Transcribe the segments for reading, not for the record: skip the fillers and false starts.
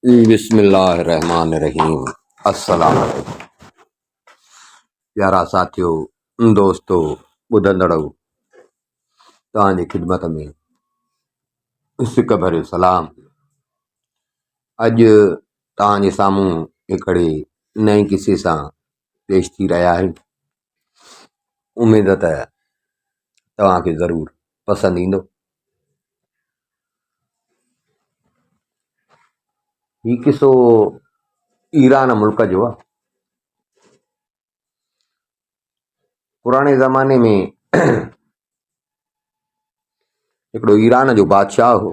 बिस्मिल्लाहिर्रहमानिर्रहीम। अस्सलाम वालेकुम। प्यारा साथियों, दोस्तों, ॿुधंदड़ो, तव्हांजी ख़िदमत में सिक भरियो सलाम। अॼु तव्हांजे साम्हूं हिकिड़े नए किसे सां पेश थी रहिया आहियूं। उमेद त तव्हांखे ज़रूरु पसंदि ईंदो। हीउ किसो ईरान मुल्क जो आहे। पुराणे ज़माने में हिकिड़ो ईरान जो बादशाह हो।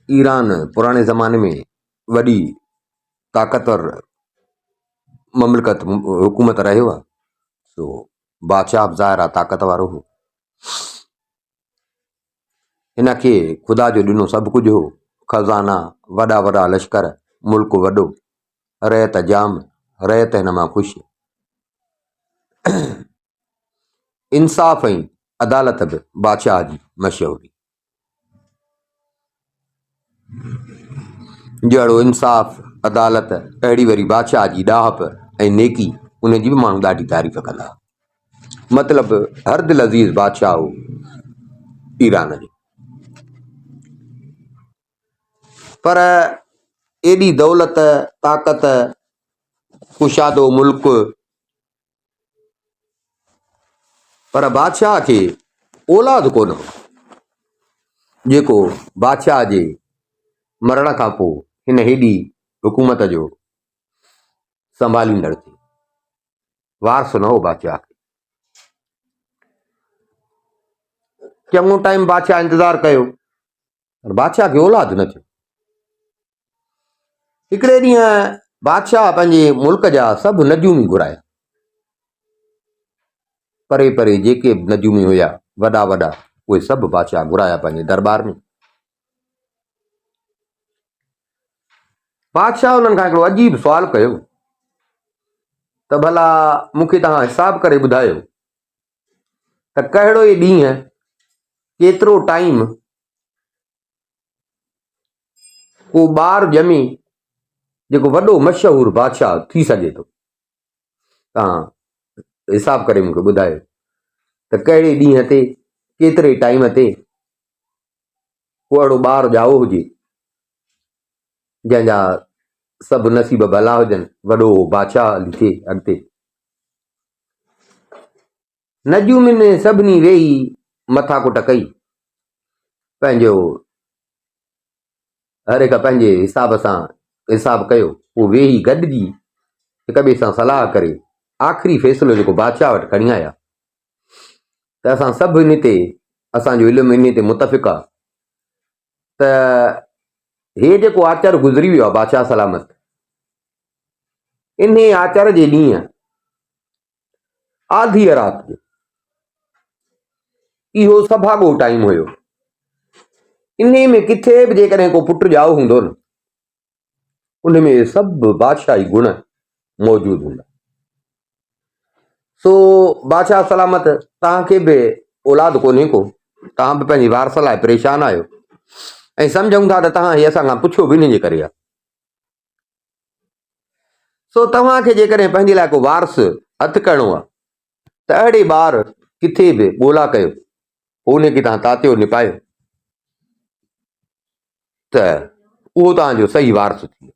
ईरान पुराणे ज़माने में वॾी ताक़तवर ममलकत हुकूमत रहियो आहे। सो बादशाह बि ज़ाहिर आहे ताक़त वारो हो। हिन खे ख़ुदा जो ॾिनो सभु कुझु हो। खज़ाना, वॾा वॾा लश्कर, मुल्क वॾो, रयत जाम, रयत हिन मां ख़ुशि। इंसाफ़ ऐं अदालत बि बादशाह जी मशहूरी। जहिड़ो इंसाफ़ अदालत, अहिड़ी वरी बादशाह जी ॾाहप ऐं नेकी, उन जी बि माण्हू ॾाढी तारीफ़ कंदा। मतिलबु हर दिलि अज़ीज़ बादशाह हो ईरान जो। पर एॾी दौलत, ताक़त, कुशादो मुल्क, पर बादशाह खे औलाद कोन हो जेको बादशाह जे मरण खां पोइ हिन हेॾी हुकूमत जो संभालींदड़ थिए। वारस न हो बादशाह खे। चङो टाइम बादशाह इंतज़ारु कयो, पर बादशाह खे औलाद न थियो। हिकिड़े ॾींहुं बादशाह पंहिंजे मुल्क जा सभु नजूमी घुराया। परे परे जेके बि नजूमी हुया, वॾा वॾा, उहे सभु बादशाह घुराया पंहिंजे दरबार में। बादशाह उन्हनि खां हिकिड़ो अजीब सुवालु कयो त भला मूंखे तव्हां हिसाब करे ॿुधायो त कहिड़ो ई ॾींहुं, केतिरो टाइम को ॿारु ॼमे जेको वॾो मशहूरु बादशाह थी सघे थो। तव्हां हिसाब करे मूंखे ॿुधायो त कहिड़े ॾींहं ते, केतिरे टाइम ते को अहिड़ो ॿारु ॼाओ हुजे जंहिंजा सभु नसीब भला हुजनि, वॾो बादशाह थिए अॻिते। नजूमिन सभिनी वेही मथाकुट कई, पंहिंजो हर हिकु पंहिंजे हिसाब सां हिसाब कयो। पोइ वेही गॾिजी हिक ॿिए सां सलाह करे आख़िरी फ़ैसिलो जेको बादशाह वटि खणी आया त असां सभु इन ते, असांजो इल्मु इन ते मुतफ़िक़ आहे त हे जेको आचर गुज़री वियो आहे बादशाह सलामत, इन आचर जे ॾींहुं आधी राति जो इहो सभाॻो टाइम हुयो। इन में किथे बि जेकॾहिं को पुटु ॼाओ हूंदो न, उन में सभु बादशाही गुण मौजूदु हूंदा। सो बादशाह सलामत, तव्हांखे बि औलाद कोन्हे को, तव्हां बि पंहिंजी वारस लाइ परेशान आहियो ऐं सम्झूं था त तव्हां हीअ असां खां पुछियो बि इन जे करे आहे। सो तव्हांखे जेकॾहिं पंहिंजे लाइ को वारस हथु करिणो आहे त अहिड़े ॿार किथे बि ॻोल्हा कयो, पोइ उनखे तव्हां तातियो निपायो त उहो तव्हांजो सही वारस थी।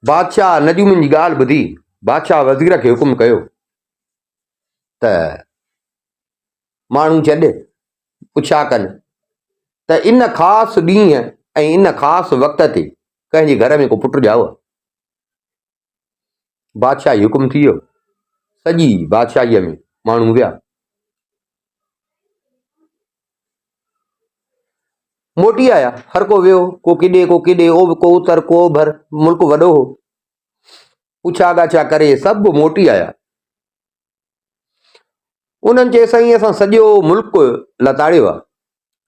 बादशाह नजूमिन जी ॻाल्हि ॿुधी बादशाह वज़ीर खे हुकुम कयो त माण्हू छॾ, पुछा कनि त इन ख़ासि ॾींहुं ऐं इन ख़ासि वक़्त ते कंहिंजे घर में को पुटु ॼाओ आहे। बादशाही हुकुम थी वियो। सॼी बादशाहीअ में माण्हू विया, मोटी आया, हर को वियो, को किॾे को उतर को ओभर, मुल्क वॾो हो। पुछा ॻाछा करे सभु मोटी आया। उन्हनि चयो साईं असां सॼो मुल्क लताड़ियो आहे,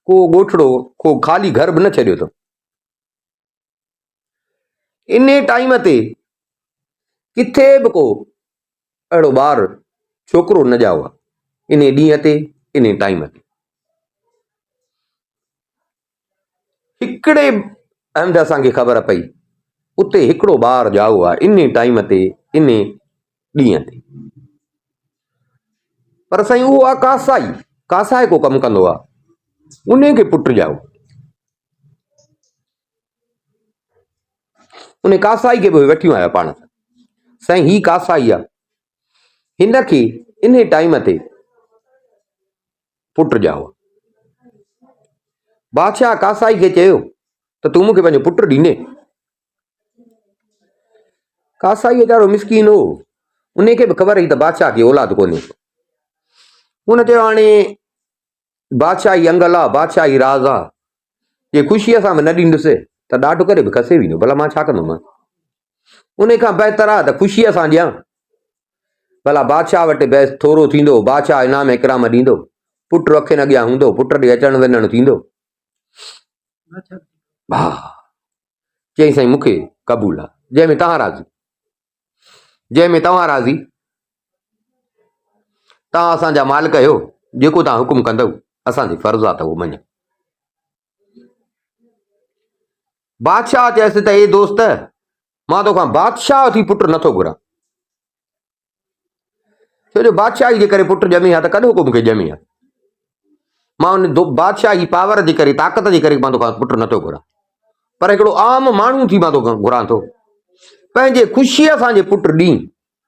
को ॻोठड़ो, को ख़ाली घर बि न छॾियो अथऊं। इन टाइम ते किथे बि को अहिड़ो ॿारु छोकिरो न ॼाओ आहे, इन ॾींहं ते, इन टाइम ते। हिकिड़े हंधि असांखे ख़बर पई उते हिकिड़ो ॿार ॼाओ आहे इन टाइम ते इन ॾींहं ते। पर साईं उहो आहे कासाई, कासाए को कमु कंदो आहे, उन खे पुटु ॼाओ। उन कासाई खे बि वठी आया पाण साईं, ही कासाई आहे, हिन खे इन टाइम ते पुटु ॼाओ। बादशाह कासाई खे चयो त तूं मूंखे पंहिंजो पुटु ॾींदे। कासाई वीचारो मिसकीन हो, उनखे बि ख़बर हुई त बादशाह खे औलाद कोन्हे। हुन चयो हाणे बादशाही अंगल आहे, बादशाही राज आहे, जे ख़ुशीअ सां बि न ॾींदुसि त ॾाढो करे बि खसे वेंदो, भला मां छा कंदुमि। उन खां बहितर आहे त ख़ुशीअ सां ॾियां, भला बादशाह वटि बहस थोरो थींदो, बादशाह इनाम इकराम ॾींदो, पुटु अखियुनि अॻियां हूंदो, पुट ॾे अचण वञण थींदो। हा, चई साईं मूंखे क़बूल आहे, जंहिंमें तव्हां राज़ी, जंहिंमें तव्हां राज़ी, तव्हां असांजा मालिक आहियो, जेको तव्हां हुकुम कंदव असांजी फर्ज़ आहे त उहो मञो। बादशाह चयसि त ए दोस्त, मां तोखां बादशाह थी पुटु नथो घुरां, छो जो बादशाही जे करे पुटु ॼमी आहे त कॾहिं को मूंखे ॼमी आहे, मां उन बादशाही पावर जे करे, ताक़त जे करे मां तोखां पुटु नथो घुरां, पर हिकिड़ो आम माण्हू थी मां तोखां घुरां थो, पंहिंजे ख़ुशीअ सां जे पुटु ॾीं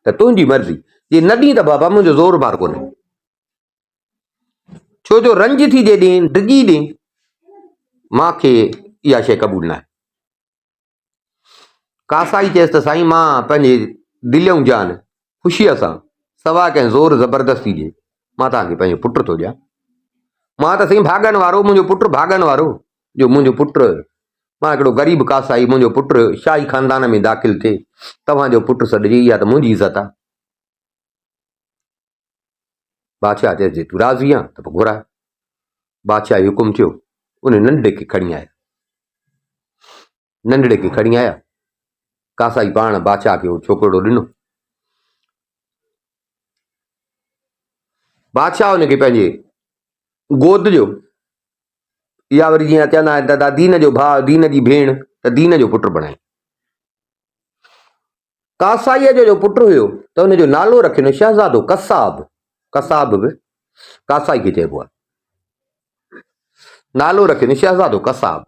त तुंहिंजी मर्ज़ी, जे न ॾीं त बाबा मुंहिंजो ज़ोर बार कोन्हे, छो जो रंज थी जे ॾीं डिॼी ॾीं मूंखे इहा शइ क़बूल न आहे। कासाई चयसि त साईं मां पंहिंजे दिलियूं जान ख़ुशीअ सां सवाइ कंहिं ज़ोर ज़बरदस्ती जे मां तव्हांखे पंहिंजो पुटु थो ॾियां। मां त साईं भाॻनि वारो, मुंहिंजो पुटु भाॻनि वारो, जो मुंहिंजो पुटु, मां हिकिड़ो ग़रीब कासाई, मुंहिंजो पुटु शाही ख़ानदान में दाख़िल थिए, तव्हांजो पुटु सॾिजे, इहा त मुंहिंजी इज़त आहे। बादशाह चयसि जे तूं राज़ी आहे त पोइ घुराए। बादशाह जो हुकुम थियो, उन नंढड़े खे खणी आया, नंढड़े खे खणी आया, कासाई पाण बादशाह खे उहो छोकिरो ॾिनो, बादशाह हुनखे पंहिंजे गोद जो, इहा वरी जीअं चवंदा आहिनि दादा दीन जो भाउ, दीन जी भेण, त दीन जो पुटु बणाई। कासाईअ जो पुटु हुयो त हुनजो नालो रखियो शहज़ादो कसाब, कसाब बि कासाई खे चइबो आहे, नालो रखियो शहज़ादो कसाब।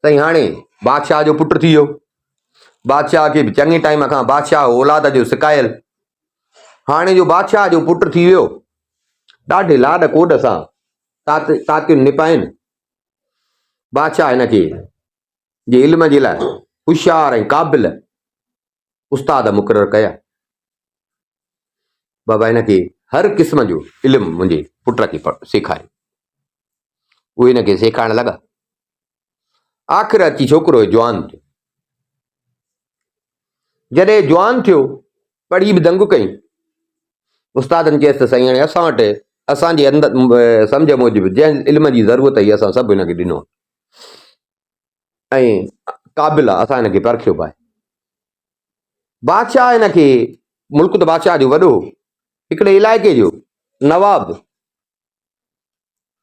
साईं हाणे बादशाह जो पुटु थी वियो, बादशाह खे बि चङे टाइम खां बादशाह औलाद जो सिकायल, हाणे जो बादशाह जो पुटु थी वियो, ॾाढे लाॾ कोॾ सां तातियुनि निपाइनि बादशाह हिनखे जे इल्म जे लाइ होशियार ऐं क़ाबिल उस्ताद मुक़ररु कया। बाबा हिनखे हर क़िस्म जो इल्मु मुंहिंजे पुट खे सेखारियो, उहे हिनखे सेखारणु लॻा। आख़िर अची छोकिरो जवान थियो, जॾहिं जवान थियो पढ़ी बि दंग कई, उस्तादनि चयसि त साईं हाणे असां वटि असांजे अंदरि सम्झ मूजिबि जंहिं इल्म जी ज़रूरत हुई असां सभु हिनखे ॾिनो ऐं क़ाबिल आहे, असां हिनखे परखियो पाए। बादशाह हिनखे, मुल्क त बादशाह जो वॾो, हिकिड़े इलाइक़े जो नवाब,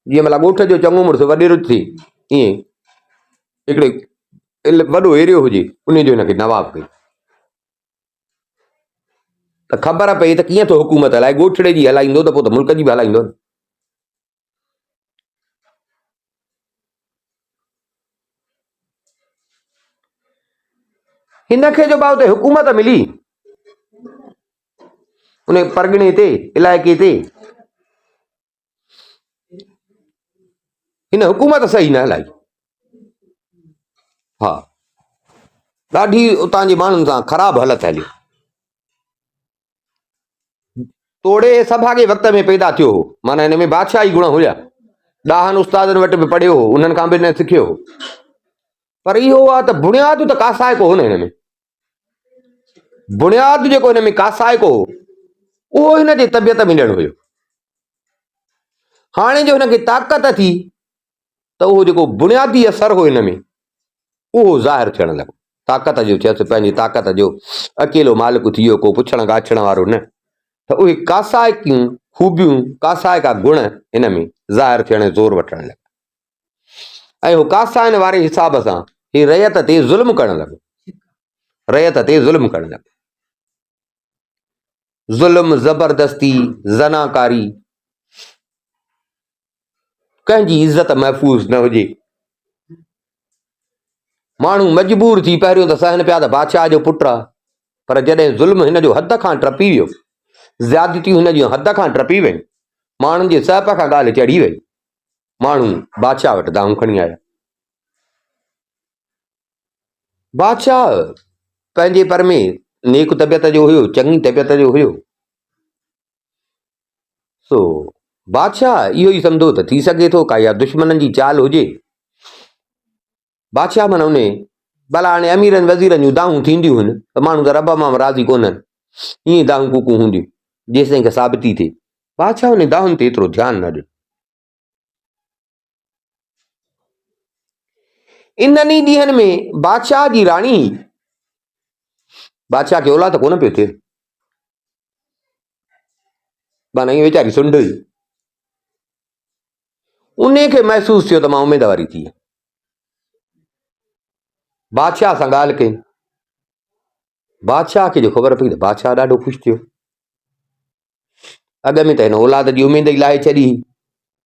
जीअं भला ॻोठ जो चङो मुड़ुसु वॾेरो थिए ईअं हिकिड़े वॾो एरियो हुजे, उन जो हिनखे नवाब कई। त ख़बर पई त कीअं थो हुकूमत हलाए, ॻोठड़े जी हलाईंदो त पोइ त मुल्क जी बि हलाईंदो न। हिनखे जो भाउ ते हुकूमत मिली उन परगिणे ते, इलाइक़े ते, हिन हुकूमत सही न हलाई। हा, ॾाढी उतां जे माण्हुनि सां ख़राबु हालत हली। तोड़े सभागे वक़्त में पैदा थियो हो, माना हिन में बादशाही गुण हुया, ॾाहनि उस्तादनि वटि बि पढ़ियो हो, उन्हनि खां बि न सिखियो हो, पर इहो आहे त बुनियादु त कासाए को हो न, हिन में बुनियादु जेको हिन में कासाए को हो उहो हिन जे तबियत में ॾियणु हुयो। हाणे जो हिनखे ताक़त थी त उहो जेको बुनियादी असर हो हिन में उहो ज़ाहिर थियणु लॻो। ताक़त जो चयसि, पंहिंजी ताक़त जो अकेलो मालिक थी वियो, को पुछण गाछण वारो न, त उहे कासाए कियूं खूबियूं, कासाए का गुण हिन में ज़ाहिर थियण ज़ोर वठणु लॻा। ऐं हू कासाइन वारे हिसाब सां ही रयत ते ज़ुल्म करण लॻो, रयत ते ज़ुल्म करण लॻो। ज़ुल्म, ज़बरदस्ती, ज़नाकारी, कंहिंजी इज़त महफ़ूज़ न हुजे। माण्हू मजबूर थी पहिरियों त सहन पिया त बादशाह जो पुटु आहे, पर जॾहिं ज़ुल्म हिन जो हद खां टपी वियो, ज़्यादतियूं हिन जूं हद खां टपी वयूं, माण्हुनि जे सहप खां ॻाल्हि चढ़ी वई, माण्हू बादशाह वटि दांहूं खणी आया। बादशाह पंहिंजे पर में नेक तबियत जो हुयो, चङी तबियत जो हुयो। सो बादशाह इहो ई सम्झो त थी सघे थो का या दुश्मननि जी चाल हुजे। बादशाह माना उन भला हाणे अमीरनि वज़ीरनि जूं दाहूं थींदियूं आहिनि त माण्हू त रब मां राज़ी कोन्हनि, ईअं दाहूं कूकूं हूंदियूं जेसिताईं के साबिती थिए। बादशाह उन दाहुनि ते एतिरो ध्यानु न ॾिनो। इन्हनि ई ॾींहंनि में बादशाह जी राणी, बादशाह खे औलाद कोन पियो थिए, माना ईअं वीचारी सुंड हुई। उन खे महसूस थियो त मां उमेदवारी थी। बादशाह सां ॻाल्हि कई, बादशाह खे जो ख़बर पई त बादशाह ॾाढो ख़ुशि थियो। अॻ में त हिन औलाद जी उमेद ई लाहे छॾी,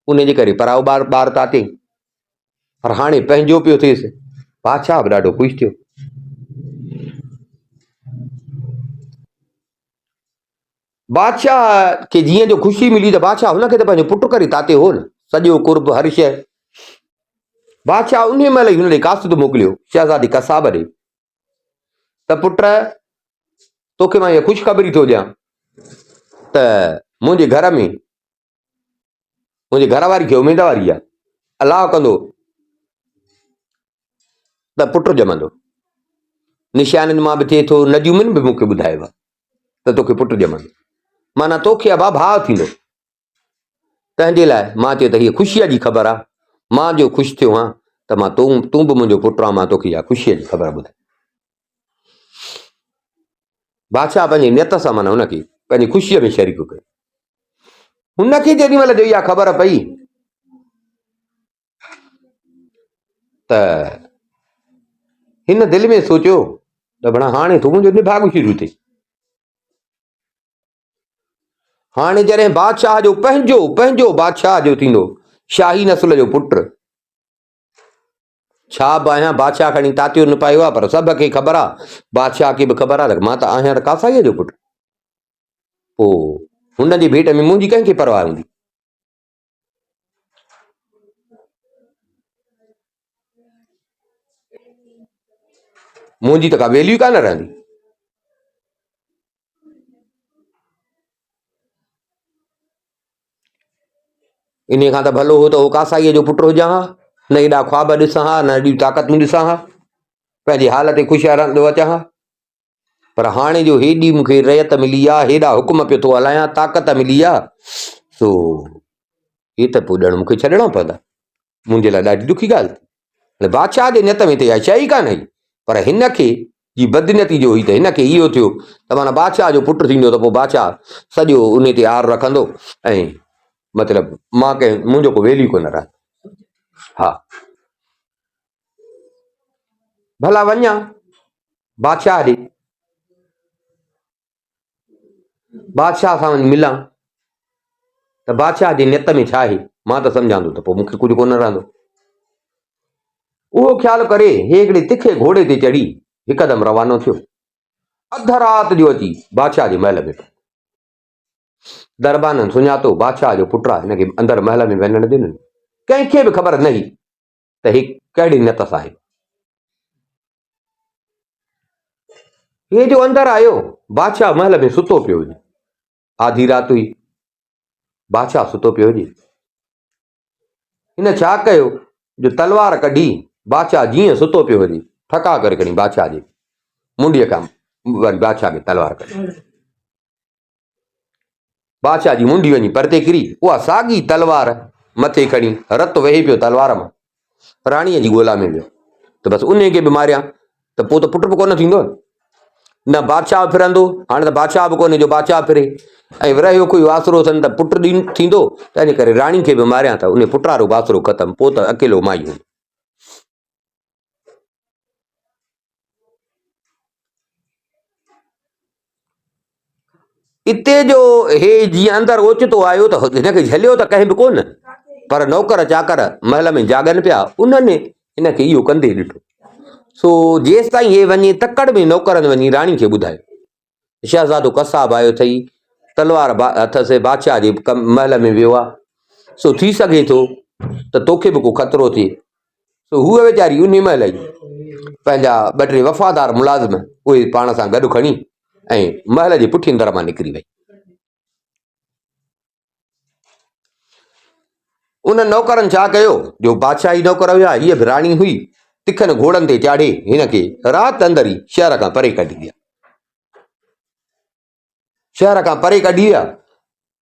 उनजे करे पराओ ॿार ताते, पर हाणे पंहिंजो पियो थिएसि। बादशाह बि ॾाढो ख़ुशि थियो। बादशाह खे जीअं जो ख़ुशी मिली त बादशाह हुनखे त पंहिंजो पुटु करे ताते हो न, सॼो कुर्ब हर शइ। बादशाह उन महिल ई हुन ॾे कासिद मोकिलियो, शहज़ादी कसाब ॾे, त पुट तोखे मां इहा ख़ुशख़बरी थो ॾियां त मुंहिंजे घर में मुंहिंजे घर वारी खे उमेदवारी आहे, अलाह कंदो त पुटु ॼमंदो। निशाननि मां बि थिए थो, नजूमनि बि मूंखे ॿुधायो आहे त तोखे पुटु ॼमंदो, माना तोखे अबा भाउ थींदो। तंहिंजे लाइ मां चयो त हीअ ख़ुशीअ जी ख़बर आहे, मां जो ख़ुशि थियो आहियां त मां तूं बि मुंहिंजो पुटु आहे, मां तोखे इहा ख़ुशीअ जी ख़बर ॿुधाई। बादशाह पंहिंजे नियत सां माना हुनखे पंहिंजी ख़ुशीअ में शरीक कयो। हुनखे जेॾी महिल जो इहा ख़बर पई त हिन दिलि में सोचियो त भला हाणे थो मुंहिंजो निभाॻ शुरू थिए। हाणे जॾहिं बादशाह जो पंहिंजो बादशाह जो थींदो, शाही नस्ल जो पुटु, छा बि आहियां बादशाह खणी तातियो न पायो आहे, पर सभ खे ख़बर आहे, बादशाह खे बि ख़बर आहे त मां त आहियां कासाईअ जो पुटु। पोइ हुनजी भेट में मुंहिंजी कंहिंखे परवाह हूंदी। मुंहिंजी त का वैल्यू कान रहंदी। इन खां त भलो हो त हो कासाईअ जो पुटु हुजां हा, न एॾा ख्वाब ॾिसां हा, न एॾियूं ताक़तूं ॾिसां हा, पंहिंजी हालत ते ख़ुशि रहंदो अचां हा। पर हाणे जो हेॾी मूंखे रयत मिली आहे, हेॾा हुकुम पियो थो हलायां, ताक़त मिली आहे, सो हे त पोइ ॼण मूंखे छॾणा पवंदा। मुंहिंजे लाइ ॾाढी ॾुखी ॻाल्हि थी। बादशाह जे नियत में त इहा शइ ई कान हुई, पर हिन खे जी बदनियती जो हुई त हिनखे इहो थियो त माना बादशाह जो पुटु थींदो त पोइ बादशाह सॼो उन ते आर रखंदो ऐं मतिलबु मां मुंहिंजो को वैल्यू कोन रहंदो। हा, भला वञा बादशाह ॾे, बादशाह सां वञी मिलां त बादशाह जे नियत में छा आहे, मां त सम्झां थो त पोइ मूंखे कुझु कोन रहंदो। उहो ख़्यालु करे हिकिड़े तिखे घोड़े ते चढ़ी हिकदमि रवानो थियो। अध राति जो अची बादशाह जे महल में दरबाननि सुञातो बादशाह जो पुटु आहे, हिनखे अंदरि महल में वञण ॾिननि। कंहिंखे बि ख़बर न हुई त ही कहिड़ी नियत सां आहे। हे जो अंदरि आयो, बादशाह महल में सुतो पियो हुजे, आधी राति हुई, बादशाह सुतो पियो हुजे। हिन छा कयो जो तलवार कढी, बादशाह जीअं सुतो पियो हुजे ठका करे खणी बादशाह जे मुंडीअ खां वरी बादशाह खे तलवार कढी, बादशाह जी मुंडी वञी परते किरी, उहा साॻी तलवार मथे खणी रतु वहे पियो तलवार मां, राणीअ जी ॻोल्हा में वियो त बसि उन खे बि मारियां त पोइ त पुटु बि कोन थींदो न, बादशाह फिरंदो। हाणे त बादशाह बि कोन्हे जो बादशाह फिरे, ऐं रहियो कोई आसरो अथनि त पुटु थींदो, त इन करे राणी खे बि मारियां त उन पुट वारो बासरो ख़तमु, पोइ त अकेलो माई हूंदो। इते जो हे जीअं अंदरि ओचितो आयो त हिनखे झलियो त कंहिं बि कोन, पर नौकर चाकर महल में जागनि पिया, उन्हनि हिनखे इहो कंदे ॾिठो। सो जेसि ताईं हे वञे तकड़ में नौकरनि वञी राणी खे ॿुधायो शहज़ादो कसाब आयो अथई, तलवार हथ से बादशाह जे महल में वियो आहे, सो थी सघे थो त तोखे बि को ख़तरो थिए। सो हूअ वीचारी उन महिल ई पंहिंजा ॿ टे वफ़ादार मुलाज़िम उहे पाण सां गॾु खणी ऐं महल जे पुठियनि दर मां निकिरी वई। उन नौकरनि छा कयो, जो बादशाही नौकर हुया, हीअ बि राणी हुई, तिखनि घोड़नि ते चाढ़े हिनखे राति अंदरि ई शहर खां परे कढी विया। शहर खां परे कढी विया,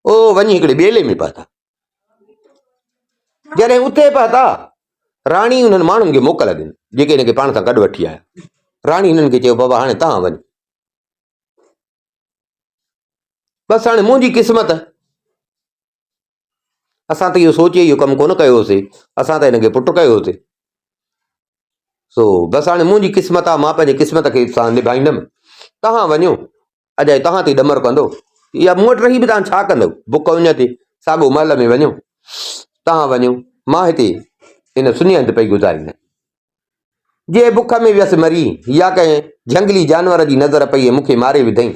ओ वञी हिकिड़े ॿेले में पहुता। जॾहिं उते पहुता, राणी उन्हनि माण्हुनि खे मोकल ॾिनी जेके हिनखे पाण सां गॾु वठी आया। राणी हिननि खे चयो, बाबा हाणे तव्हां वञो, बसि हाणे मुंहिंजी क़िस्मत, असां त इहो सोचे इहो कमु कोन कयोसीं, असां त हिनखे पुटु कयोसीं। सो बसि हाणे मुंहिंजी क़िस्मत आहे, मां पंहिंजी क़िस्मत खे सां निभाईंदुमि, तव्हां वञो, अॼु तव्हां ते ॾमर कंदो, या मूं वटि रही बि तव्हां छा कंदव, बुख उञ ते साॻो महल में वञो, तव्हां वञो, मां हिते हिन सुञाण पई गुज़ारींदा। जे बुख में वियसि मरी, या कंहिं झंगली जानवर जी नज़र पई मूंखे मारे विधई,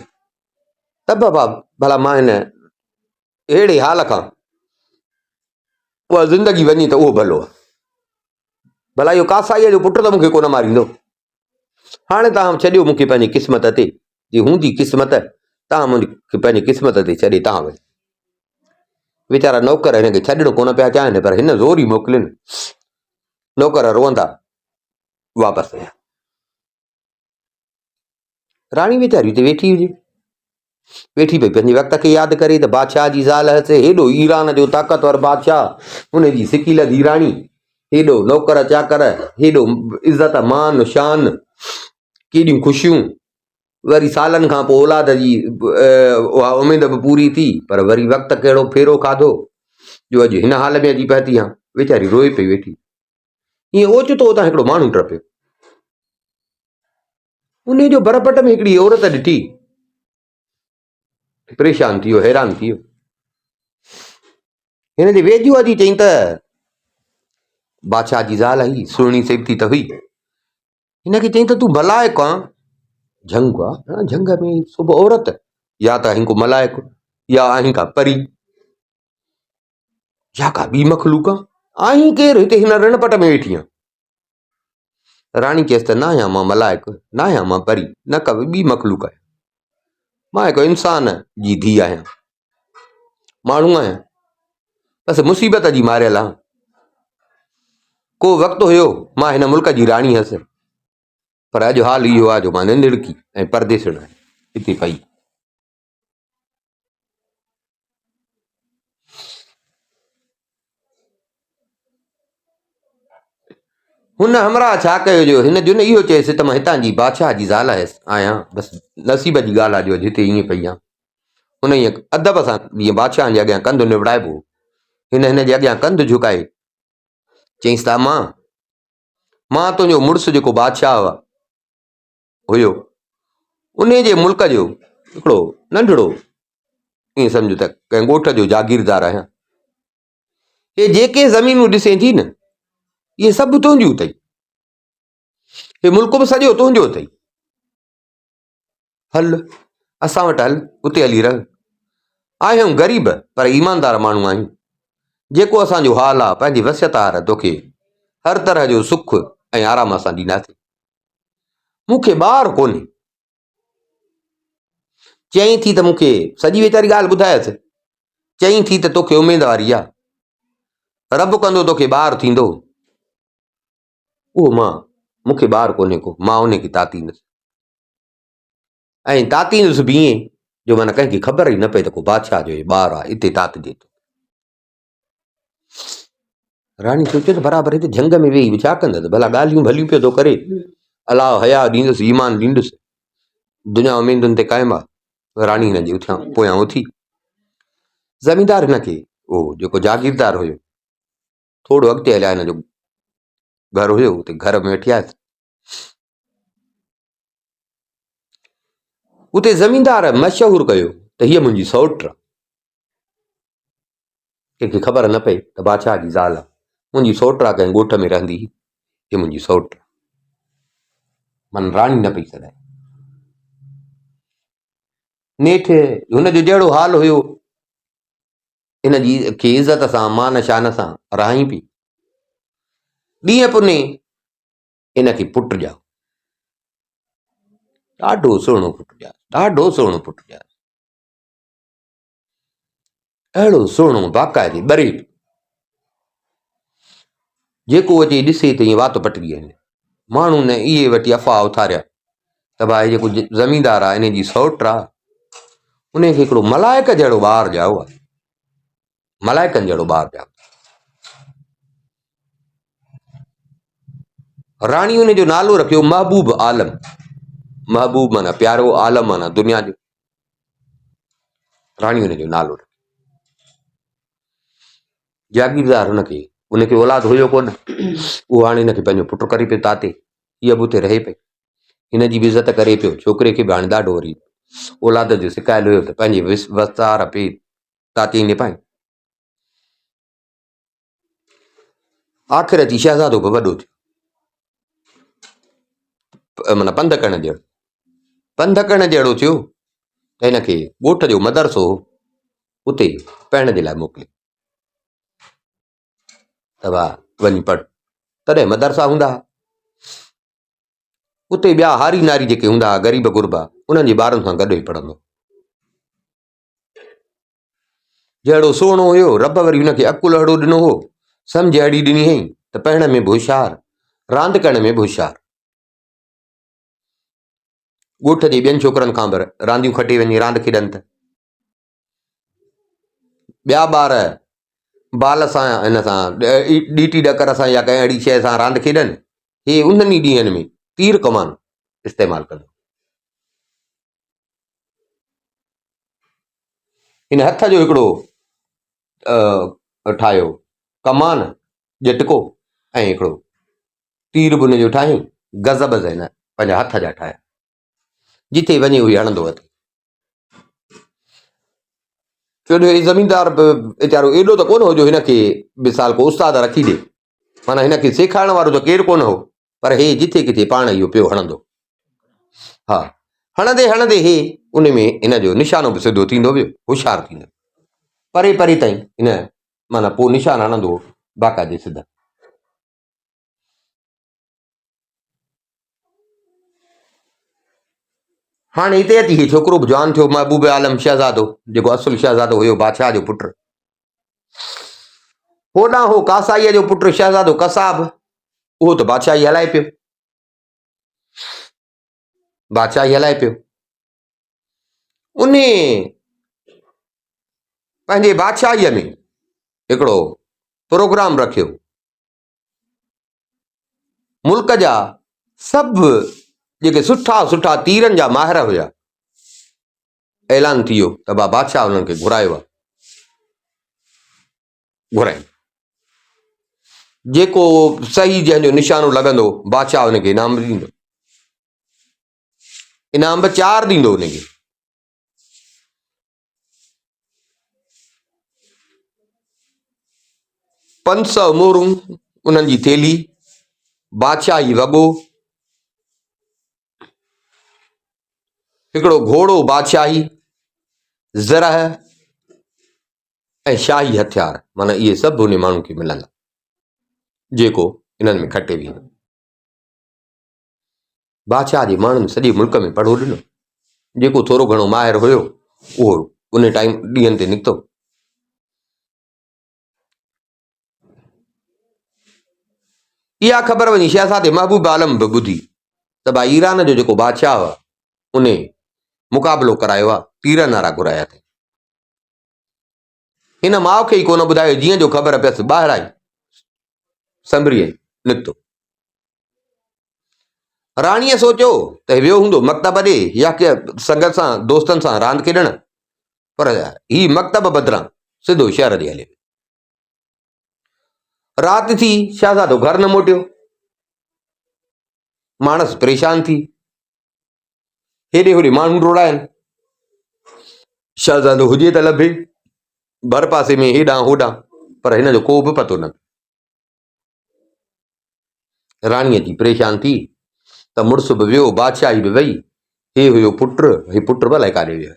त बाबा भला मां हिन अहिड़े हाल खां उहा ज़िंदगी वञी त उहो भलो आहे, भला इहो कासाईअ जो पुटु त मूंखे कोन मारींदो। हाणे तव्हां छॾियो मूंखे पंहिंजी क़िस्मत ते, जी हूंदी क़िस्मत तव्हां मुंहिंजी पंहिंजी क़िस्मत ते छॾे तव्हां वञो। वीचारा नौकर हिनखे छॾणु कोन पिया चाहिनि, पर हिन ज़ोर ई मोकिलिनि। नौकर रोअंदा वापसि आया। राणी वीचारी हुते वेठी हुजे, वेठी पई पंहिंजे वक़्त खे यादि करे त बादशाह जी ज़ाल हसे, हेॾो ईरान जो ताक़तवर बादशाह, हुनजी सिकी लधी राणी, हेॾो नौकर चाकर, हेॾो इज़त मान शान, केॾियूं ख़ुशियूं। वरी सालनि खां पोइ औलाद जी उहा उमेद बि पूरी थी, पर वरी वक़्तु कहिड़ो फेरो खाधो जो अॼु हिन हाल में अची पहुती आहे। वीचारी रोए पई वेठी। ईअं ओचितो उतां हिकिड़ो माण्हू टपियो, उन जो बरपट में हिकिड़ी औरत ॾिठी, परेशान थी वियो, हैरान थी वियो। हिन जे वेझो अची चई त बादशाह जी ज़ाल आई, सुहिणी सेवती त हुई। हिनखे चई त तूं मलाइक आं, झंग आहे, झंग में सुबुह औरत, या त आहीं को मलाइक, या आहीं का परी, या का ॿी मखलूक आहीं केरु, हिते हिन रणपट में वेठी आहीं। राणी चयसि त न आहियां मां मलाइक, न आहियां मां परी, न का ॿी मखलूक आहियां, मां हिकु इंसान जी धीउ आहियां, माण्हू आहियां, बसि मुसीबत जी मारियल आहियां। को वक़्तु हुयो मां हिन मुल्क जी राणी हुअसि, पर अॼु हाल इहो आहे जो मां निंदड़की ऐं परदेसण हिते पई। हुन हमरा छा कयो जो हिन जो न इहो चयसि त मां हितां जी बादशाह जी ज़ाल आहियां, बसि नसीब जी ॻाल्हि आहे जो अॼु हिते ईअं पई आहे। हुन ईअं अदब सां जीअं बादशाह जे अॻियां कंधु निवड़ाइबो, हिन जे अॻियां कंधु झुकाए चईंसि त मां तुंहिंजो मुड़ुसु जेको बादशाह हुयो, उन जे मुल्क जो हिकिड़ो नंढड़ो, ईअं सम्झो त कंहिं ॻोठ जो जागीरदार आहियां। हे जेके ज़मीनूं ॾिसे थी न, इहे सभु तुंहिंजियूं अथई, हे मुल्क बि सॼो तुंहिंजो अथई, हल असां वटि हल, उते हली रह। आहियूं ग़रीब पर ईमानदार माण्हू आहियूं, जेको असांजो हाल आहे पंहिंजी वसियतार तोखे हर तरह जो सुख ऐं आराम सां ॾींदासीं। मूंखे ॿार कोन्हे। चई थी त मूंखे सॼी वीचारी ॻाल्हि ॿुधायसि, चई थी त तोखे उमेदवारी आहे, रब कंदो तोखे ॿार थींदो, उहो मूंखे ॿार कोन्हे को, मां उनखे तातींदुसि। ऐं तातींदुसि बि ईअं जो माना कंहिंखे ख़बर ई न पए त को बादशाह जो ॿारु आहे हिते तातिजे थो। राणी सोचियो त बराबरि हिते झंग में वेही छा कंदसि, भला ॻाल्हियूं भलियूं पियो थो करे, अलाह हया ॾींदुसि, ईमान ॾींदुसि, दुनिया उमेदुनि ते क़ाइमु आहे। राणी हिन जे पोयां उथी। ज़मींदार हिनखे उहो जेको जागीरदार हुयो, थोरो अॻिते हलिया, हिन जो घर हुयो, उते घर में वेठी आयसि। उते ज़मींदार मशहूरु कयो त हीअ मुंहिंजी सौट आहे। कंहिंखे ख़बर न पए त बादशाह जी ज़ाल आहे, मुंहिंजी सौट आहे, कंहिं ॻोठ में रहंदी हुई, हीअ मुंहिंजी सौट आहे। मन राणी न पई सघाए। नेठि हुनजो जहिड़ो हाल हुयो, इन जी खे इज़त सां मान शान सां रहाई पई। ॾींहं पुने इनखे पुटु ॼाओ, ॾाढो सुहिणो पुटु ॼाओ, ॾाढो सुहिणो पुटु ॼाओ, अहिड़ो सुहिणो बाक़ाइदे ॿरे, जेको अचे ॾिसे त ईअं वात पटिजी वञे। माण्हू न इहे वठी अफ़वाह उथारिया त भाई जेको ज़मींदार आहे इन जी सौट आहे, उनखे हिकिड़ो मलाइक जहिड़ो ॿारु ॼाओ आहे, मलाइकनि जहिड़ो ॿारु ॼाओ। राणी उन जो नालो रखियो महबूब आलम। महबूब माना प्यारो, आलम माना दुनिया जो। राणी उन जो नालो रखियो। जागीरदार उनखे औलाद हुयो कोन, उहो हाणे हिनखे पंहिंजो पुटु करे पियो ताते। हीअ बि उते रहे पई, हिन जी बि इज़त करे पियो। छोकिरे खे बि हाणे ॾाढो वरी औलाद जो सिकायल हुयो त पंहिंजे वस्तार पे ताते ने पाए। आख़िर अची शहज़ादो बि वॾो थियो, माना पंध करण जहिड़ो थियो त हिनखे ॻोठ जो मदरसो उते पढ़ण जे लाइ मोकिलियो त वाह वञी पढ़। तॾहिं मदरसा हूंदा हुआ, उते ॿिया हारी नारी जेके हूंदा हुआ, ग़रीब गुरबा, उन्हनि जे ॿारनि सां गॾु ई पढ़ंदो। जहिड़ो सुहिणो हुयो, रब वरी हुनखे अकुल अहिड़ो ॾिनो हो, सम्झ अहिड़ी ॾिनी हुई त पढ़ण में बि होशियारु, रांदि करण में बि होशियारु। ॻोठ जे ॿियनि छोकिरनि खां बि रांदियूं खटे वञी रांदि खेॾनि त ॿिया ॿार बाल सां हिन सां ॾीटी ॾकर सां या कंहिं अहिड़ी शइ सां रांदि खेॾनि, हे उन्हनि ई ॾींहंनि में तीर कमान इस्तेमालु कंदो। हिन हथ जो हिकिड़ो ठाहियो कमान ॼटको ऐं हिकिड़ो तीर बि हुनजो ठाही, गज़ब हिन पंहिंजा हथ जा ठाहिया, जिथे वञे उहे हणंदो अचे। छो जो हे ज़मीनदार वीचारो एॾो त कोन हो जो हिनखे मिसाल को उस्ताद रखी ॾे, माना हिनखे सेखारण वारो त केरु कोन हो, पर हे जिथे किथे पाण इहो पियो हणंदो। हा, हणंदे हणंदे हे उन में हिन जो निशानो बि सिधो थींदो वियो, होशियारु थींदो, परे परे ताईं हिन माना पोइ निशान हणंदो बाक़ाइदे सिधा। हाणे हिते अची हे छोकिरो बि जवान थियो, महबूब आलम शहज़ादो, जेको असुल शहज़ादो हुयो, बादशाह जो पुटु। होॾां हो कासाईअ जो पुटु शहज़ादो कसाब, उहो त बादशाही हलाए पियो, बादशाही हलाए पियो। उन पंहिंजे बादशाहीअ में हिकिड़ो प्रोग्राम रखियो, मुल्क जा सभु जेके सुठा सुठा तीरनि जा माहिर हुया, ऐलान थी वियो त बादशाह उन्हनि खे घुरायो आहे, घुराई, जेको सही जंहिंजो निशानो लॻंदो बादशाह हुनखे इनाम ॾींदो, इनाम बि 4 ॾींदो हुनखे। $500 मोहरूं उन्हनि जी थेली, बादशाही वॻो, हिकिड़ो घोड़ो बादशाही, ज़रह ऐं शाही हथियार, माना इहे सभु हुन माण्हू खे मिलंदा जेको इन्हनि में खटे वेंदो। बादशाह जे माण्हुनि सॼे मुल्क में पढ़ो ॾिनो, जेको थोरो घणो माहिर हुयो उहो उन टाइम ॾींहंनि ते निकितो। इहा ख़बर वञी शहज़ादे महबूब आलम बि ॿुधी त भाई ईरान जो जेको बादशाह हुआ उन मुक़ाबिलो करायो आहे, तीरनि वारा घुराया अथई। हिन माउ खे ई कोन ॿुधायो, जीअं जो ख़बर पियसि ॿाहिरि आई, संभरी आई, निकितो। राणीअ सोचियो त वियो हूंदो मकतब ॾे या के संगत सां दोस्तनि सां रांदि खेॾण, पर ही मकतब बदिरां सिधो शहर ॾे हलियो। राति थी, शहज़ादो घर न मोटियो, माणस परेशान थी, हेॾे होॾे माण्हू रुड़ाइनि। शहज़ादो हुजे त लभे भर पासे में हेॾां होॾां, पर हिन जो को बि पतो न। राणीअ जी परेशान थी त मुड़ुस बि वियो, बादशाही बि वई। हे हुयो पुट, हे पुट भला काॾे वियो?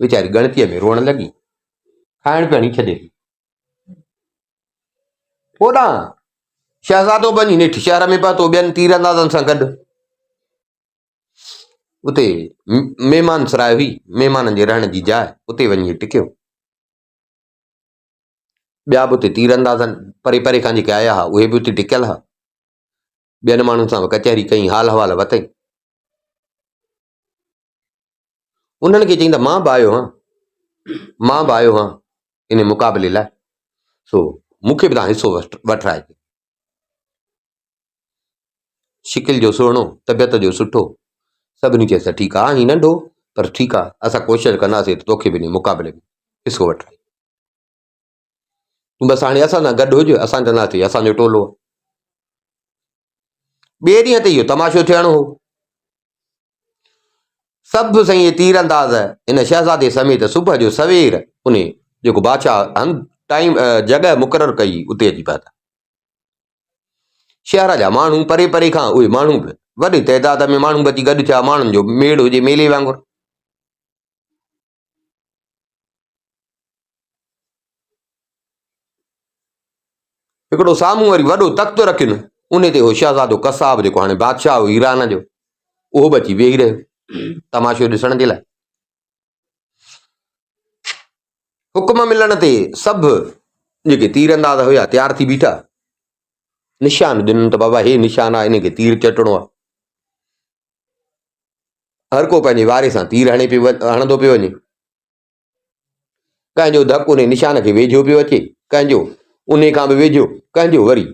वीचारी गणतीअ में रोअण लॻी, खाइण पीअण ई छॾे। होॾां शहज़ादो वञी नेठि शहर में पहुतो ॿियनि तीरंदाज़नि सां गॾु। उते महिमान सराय हुई, महिमाननि जे रहण जी जाइ, उते वञी टिकियो। ॿिया बि उते तीरंदाज़नि परे परे खां जेके आया हुआ उहे बि उते टिकियल हुआ। ॿियनि माण्हुनि सां कचहरी कई, हाल हवाल वरितई। उन्हनि खे चई त मां बि आयो हां इन मुक़ाबले लाइ, सो मूंखे बि तव्हां हिसो वठराइजो। शिकिल जो सुहिणो, तबियत जो सुठो, सभिनी चयसि त ठीकु आहे, ही नंढो पर ठीकु आहे, असां कोशिशि कंदासीं त तोखे बि इन मुक़ाबले में हिसो वठराई। तूं बसि हाणे असां सां गॾु हुजे, असां चवंदासीं असांजो टोलो। ॿिए ॾींहं ते इहो तमाशो थियणो हो। सभु साईं तीरंदाज़ इन शहज़ादे समेत सुबुह जो सवेर उन जेको बादशाह टाइम जॻह मुक़ररु कई उते अची पहुता। शहर जा माण्हू परे परे खां, उहे माण्हू बि वॾी तइदाद में माण्हू बि अची गॾु थिया। माण्हुनि जो मेड़ हुजे मेले वांगुरु। हिकिड़ो साम्हूं वरी वॾो तख़्त रखियुनि, उन ते हो शहज़ादो कसाब जेको हाणे बादशाह हो ईरान जो, उहो बि अची वेही रहियो तमाशो ॾिसण जे लाइ। हुकुम मिलण ते सभु जेके तीरंदाज़ हुया तयार थी बीठा। निशान ॾिननि त बाबा हे निशान आहे, इनखे तीर चटणो आहे। हर को पंहिंजे वारे सां तीर हणंदो पियो वञे। कंहिंजो धकु उन निशान खे वेझो पियो अचे, कंहिंजो उन खां बि वेझो, कंहिंजो वरी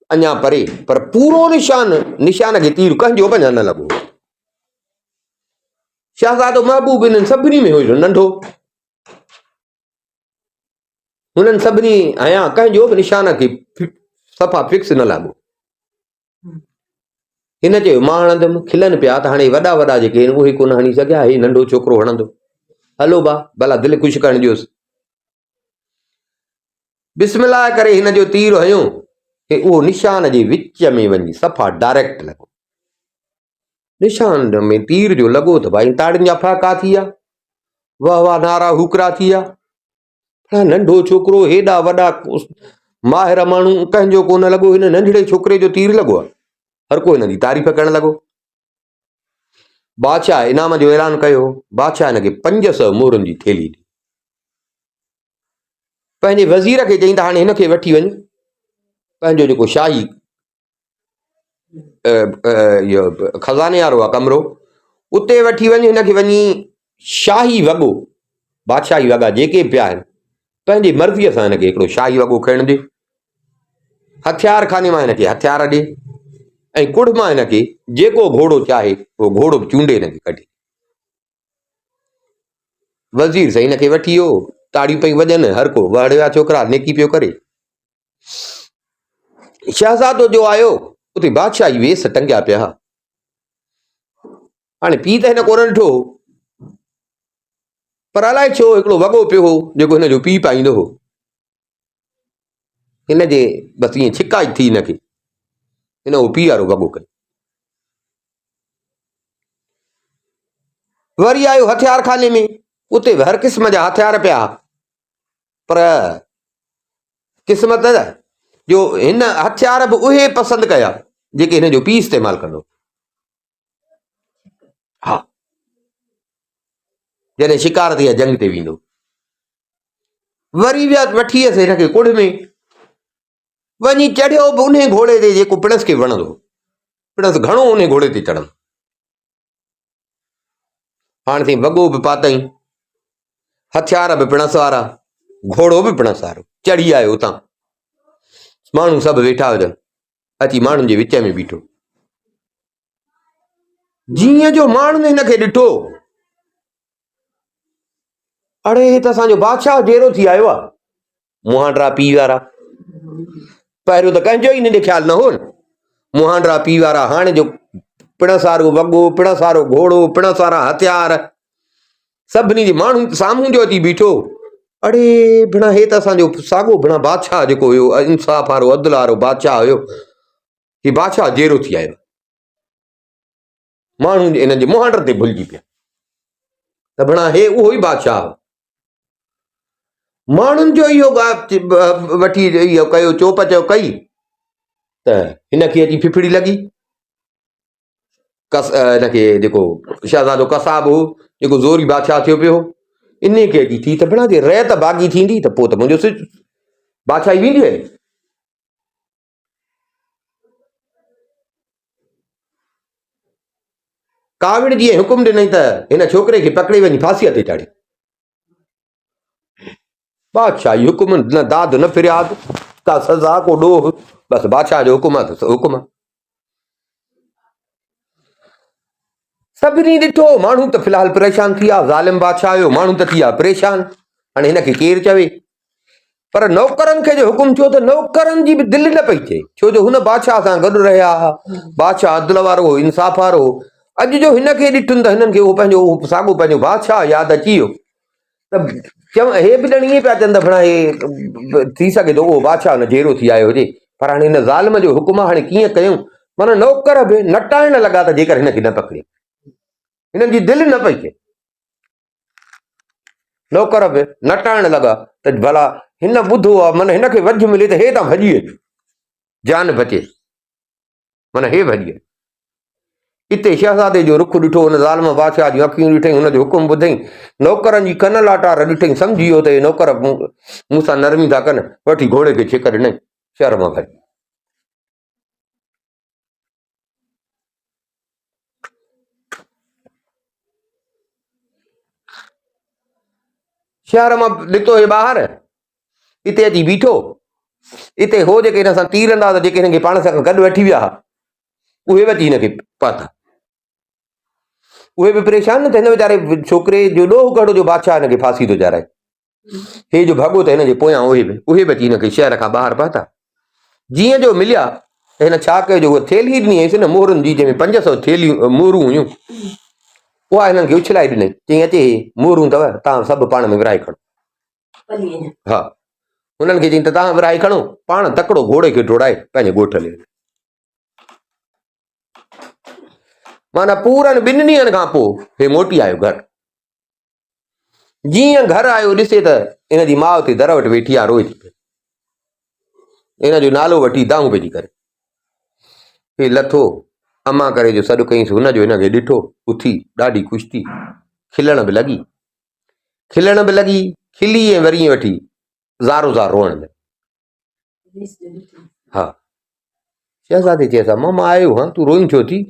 अञा परे, पर पूरो निशान खे तीर कंहिंजो बि अञा न लॻो। शहज़ादो महबूब इन्हनि सभिनी में हुयो नंढो, हुननि सभिनी हया कंहिंजो बि निशान खे सफ़ा फिक्स न लॻो। हिन चयो मां हणंदुमि। खिलनि पिया त हाणे वॾा वॾा जेके आहिनि उहे कोन हणी सघिया, हे नंढो छोकिरो हणंदो। हलो बा भला दिलि ख़ुशि करणु ॾियोसि। बिस्मिल्लाह करे हिन जो तीर हयो, उहो निशान जे विच में वञी सफ़ा डायरेक्ट लॻो। निशान में तीर जो लॻो त भाई ताड़ियुनि जा फहका थी विया, वाह वाह नारा हुकरा थी विया। नंढो छोकिरो, हेॾा वॾा माहिर माण्हू, कंहिंजो कोन लॻो, हिन नंढड़े छोकिरे जो तीर लॻो आहे। हर को हिन जी तारीफ़ करणु लॻो। बादशाह इनाम जो ऐलान कयो। बादशाह हिन खे 500 मोहरुनि जी थेली ॾी। पंहिंजे वज़ीर खे चई त हाणे हिन खे वठी वञ, पंहिंजो जेको शाही खज़ाने वारो आहे कमिरो, उते वठी वञ। हिन खे वञी शाही वॻो, बादशाही वॻा जेके पिया आहिनि, पंहिंजी मर्ज़ीअ सां हिनखे हिकिड़ो शाही वॻो खणणु ॾे। हथियार खाने मां हिनखे हथियार ॾे, ऐं कुड़ मां हिनखे जेको घोड़ो चाहे उहो घोड़ो चूंडे हिनखे कढे। वज़ीर साईं हिनखे वठी वियो, ताड़ियूं पई वॼनि, हर को वड़िया छोकिरा नेकी पियो करे। शहज़ादो जो आयो, उते बादशाही वेस टंगिया पिया। हाणे पीउ त हिन कोन ॾिठो, पर अलाए छो हिकिड़ो वॻो पियो हो जेको हिन जो पीउ पाईंदो हो। हिन जे बसि ईअं छिका थी हिनखे, हिन उहो पीउ वारो वॻो कयो। वरी आयो हथियार खाने में, उते हर क़िस्म जा हथियार पिया, पर क़िस्मत जो हिन हथियार बि उहे पसंदि कया जेके हिन जो पीउ इस्तेमालु कंदो। हा, जॾहिं शिकार ते या जंग ते वेंदो। वरी विया वठी वियसि हिनखे कुड़ में, वञी चढ़ियो बि उन घोड़े ते जेको पिणस खे वणंदो। पिणस घणो उन घोड़े ते चढ़ंदो। हाणे ताईं वॻो बि पातई, हथियार बि पिणस वारा, घोड़ो बि पिणस वारो। चढ़ी आयो उतां, माण्हू सभु वेठा हुजनि, अची माण्हुनि जे विच में बीठो। जीअं जो माण्हुनि हिनखे ॾिठो, अड़े त असांजो बादशाह जहिड़ो थी आयो आहे, मुहांडरा पीउ वारा। पहिरियों त कंहिंजो ई हिन ख़्यालु न हो न, मुहांडरा पीउ वारा। हाणे जो पिणस वारो वॻो, पिणस वारो घोड़ो, पिणस वारा हथियार, सभिनी जे माण्हू साम्हूं जो अची बीठो। अड़े भेणा हे त असांजो साॻियो भेणा बादशाह जेको हुयो, इंसाफ़ वारो अदल वारो बादशाह हुयो, ही बादशाह जेरो थी आयो। माण्हू इन्हनि जे मुहांड ते भुलिजी पिया त भेणा हे उहो ई बादशाह। माण्हुनि जो इहो वठी इहो कयो, चोप चयो कई त हिनखे अची फिफड़ी लॻी। हिनखे जेको शहज़ादो कसाब हो, जेको ज़ोरी बादशाह थियो पियो, इन खे अची थी त भेणा जे रैत बाग़ी थींदी त पोइ त मुंहिंजो सिज बादशाही वेंदी आहे। काविड़ जी हुकुम ॾिनई त हिन छोकिरे खे पकिड़े वञी फांसीअ ते चाढ़े। बादशाही हुकुम, न दाद न फिरियाद, का सज़ा को ॾोह, बसि बादशाह जो हुकुम आहे त हुकुम आहे। सभिनी ॾिठो, माण्हू त फ़िलहाल परेशान थी विया, ज़ालिम बादशाह हुयो, माण्हू त थी विया परेशान। हाणे हिनखे केरु चवे? पर नौकरनि खे जो हुकुम थियो त नौकरनि जी बि दिलि न पई थिए, छो जो हुन बादशाह सां गॾु रहिया हुआ। बादशाह अदल वारो हो, इंसाफ़ वारो हो। अॼु जो हिनखे ॾिठुनि त हिननि खे उहो पंहिंजो साॻियो पंहिंजो बादशाह यादि अची वियो। त हे बि ॼण ईअं पिया चवनि त भेणा हे थी सघे थो उहो बादशाह न जेरो थी आयो हुजे, पर हाणे हिन ज़ालिम जो हुकुम आहे, हाणे कीअं कयूं? माना नौकर बि नटाइण लॻा त जेकर हिनखे न पकिड़े, हिननि जी दिलि न पई थिए। नौकर बि नटाइण लॻा त भला हिन ॿुधो आहे, माना हिनखे वझ मिले त हे त भॼी अचे, जान बचे, माना हे भॼी अचे। हिते शहज़ादे जो रुख ॾिठो, हुन ज़ालिम बादशाह जूं अखियूं ॾिठई, हुनजो हुकुम ॿुधई, नौकरनि जी कन लाटार ॾिठई, सम्झी वियो त हे नौकर मूंसां नरमी था कनि, वठी घोड़े खे छिक ॾिनई, शहर मां भॼी। शहर मां निकितो हे ॿाहिरि, हिते अची बीठो। हिते हो जेके हिन सां तीर अंदाज़ जेके हिनखे पाण सां गॾु वठी विया हुआ, उहे बि अची हिनखे पाता। उहे बि परेशान न, त हिन वीचारे छोकिरे जो ॾोह कहिड़ो जो बादशाह हिनखे फांसी थो चाढ़ाए। हे जो भॻो त हिनजे पोयां उहे बि अची हिनखे शहर खां ॿाहिरि पाता। जीअं जो मिलिया त हिन छा कयो, जो उहा थेली ॾिनी हुईसि न मोहरुनि जी, जंहिंमें 500 थेलियूं मोहरूं हुयूं, उहा हिननि खे उछलाए ॾिनई, चई अचे मोहरूं अथव, तव्हां सभु पाण में विराए खणो। हा, हुननि खे चई त तव्हां विराए खणो, पाण तकिड़ो घोड़े खे डोड़ाए पंहिंजे ॻोठ ले। माना पूरनि 2 ॾींहंनि खां पोइ हे मोटी आयो घर। जीअं घर आयो ॾिसे त हिन जी माउ ते दर वटि वेठी आहे, रोए थी पई। हिन जो नालो वठी दाऊं पइजी करे हे लथो, अम्मा करे जो सॾु कईंसि, हुनजो हिनखे ॾिठो, उथी ॾाढी ख़ुशि थी, खिलण बि लॻी, खिली ऐं वरी वठी ज़ारो ज़ार रोअण लॻी। हा, शहज़ादे चयसि, मां आयो हां, तूं रोई छो थी?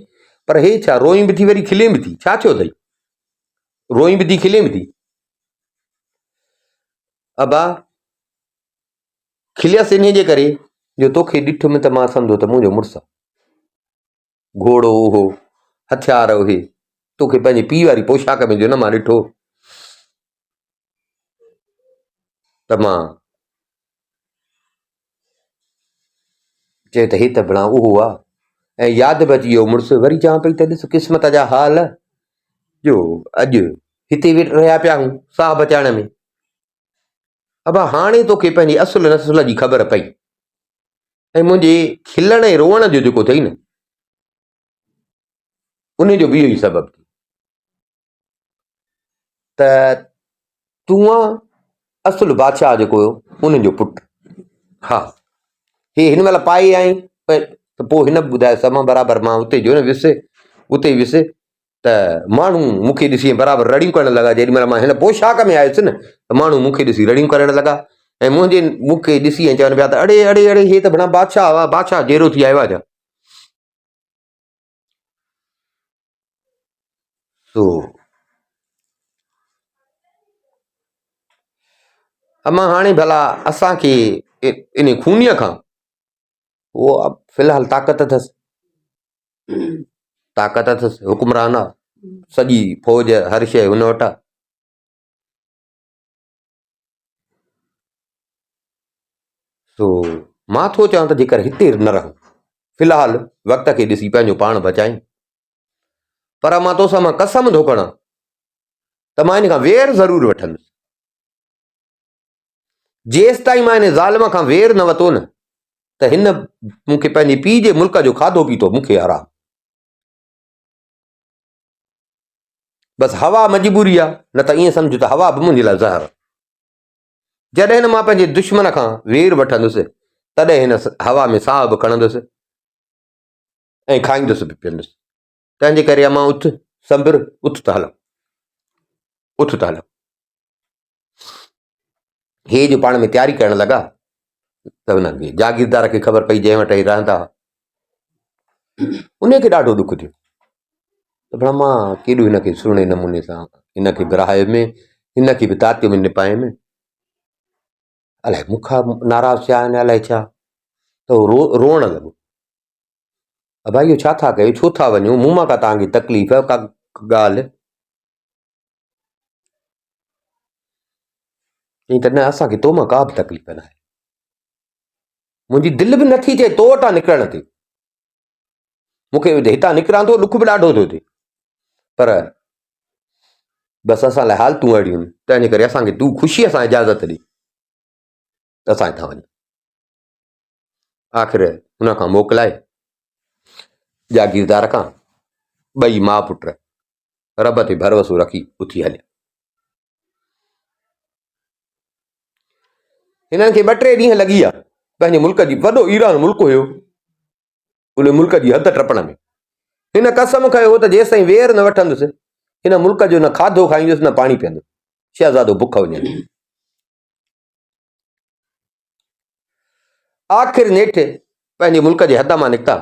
पर हे छा, रोई बि थी वरी खिले बि थी, छा थियो अथई? रोई बि थी खिले बि थी। अबा खिलियसि इन जे करे जो तोखे ॾिठुमि त मां सम्झो त मुंहिंजो मुड़ुसु आहे, घोड़ो हो, हथियार हुए, तोखे पंहिंजे पीउ वारी पोशाक में जो न मां ॾिठो त मां चयो त हे त भेणा उहो आहे, ऐं यादि बि अची वियो मुड़ुसु। वरी चवां पई त ॾिस क़िस्मत जा हाल, जो अॼु हिते वेठि रहिया पिया हूं साह बचाइण में। अबा हाणे तोखे पंहिंजी असुल नसुल जी ख़बर पई, ऐं मुंहिंजे खिलण ऐं रोअण जो जेको अथई न, उन जो बि इहो ई सबबु थी त तूं आहे असुल बादशाह जेको हुयो उन जो पुटु। हा, हे हिन महिल पाए आई त पोइ हिन ॿुधाए समा बराबरि मां उते जो न वियुसि, उते वियुसि त माण्हू मूंखे ॾिसी बराबरि रड़ियूं करणु लॻा। जेॾी महिल मां हिन पोशाक में आयुसि न, त माण्हू मूंखे ॾिसी रड़ियूं करणु लॻा, ऐं मूंखे ॾिसी ऐं चवनि पिया त अड़े अड़े अड़े, हे त भेणा बादशाह हुआ, बादशाह जेरो थी आयो आहे छा? अमां हाणे भला असांखे इन खूनीअ खां उहो फ़िलहाल ताक़त अथसि, हुकुमरान आहे, सॼी फ़ौज हर शइ हुन वटि आहे। मां थो चवां त जेकर हिते न रहूं, फ़िलहाल वक़्त खे ॾिसी पंहिंजो पाण बचायूं, पर मां तोसां मां कसम थो खणां त मां इन खां वेर ज़रूरु वठंदुसि। जेसि ताईं मां इन ज़ालिम खां वेर न वरितो न त हिन मूंखे पंहिंजे पीउ जे मुल्क जो खाधो पीतो मूंखे हराम। बसि हवा मजबूरी आहे, न त ईअं सम्झ त हवा बि मुंहिंजे लाइ ज़हर। जॾहिं मां पंहिंजे दुश्मन खां वेर वठंदुसि तॾहिं हिन हवा में साह बि खणंदुसि ऐं खाईंदुसि बि पीअंदुसि। तंहिंजे करे मां उथ संबिर, उथ त हलूं, उथ त हलूं। हे जो पाण में तयारी करण लॻा त हुनखे जागीरदार खे ख़बर पई जंहिं वटि रहंदा उनखे ॾाढो दुख थियो त भला मां केॾो हिनखे सुहिणे नमूने सां हिनखे विराहे में, हिनखे बि तातीअ में निपाए में, अलाए मूंखां नाराज़ थिया आहिनि अलाए छा, त रोअण लॻो। भाई इहो छा था कयो, छो था वञो, मूं मां का तव्हांखे तकलीफ़ का ॻाल्हि? चई त न, असांखे तो मां का बि तकलीफ़ न आहे, मुंहिंजी दिलि बि नथी थिए तो वटां निकिरण ते। मूंखे हितां निकिरां थो ॾुख बि ॾाढो थो थिए, पर बसि असां लाइ हालतूं अहिड़ियूं आहिनि, तंहिंजे करे असांखे तूं ख़ुशीअ सां इजाज़त ॾे त असां हितां वञूं। आख़िर हुन खां मोकिलाए जागीरदार खां ॿई माउ पुट रब ते भरोसो रखी उथी हलिया। हिननि खे 2-3 ॾींहं लॻी विया पंहिंजे मुल्क जी, वॾो ईरान मुल्क हुयो, उन मुल्क जी हद टपण में। हिन कसम खयो त जेसि ताईं वेर न वठंदुसि हिन मुल्क जो न खाधो खाईंदुसि न पाणी पीअंदुसि, शहज़ादो बुख वञे। आख़िर नेठि पंहिंजे मुल्क जे हद मां निकिता।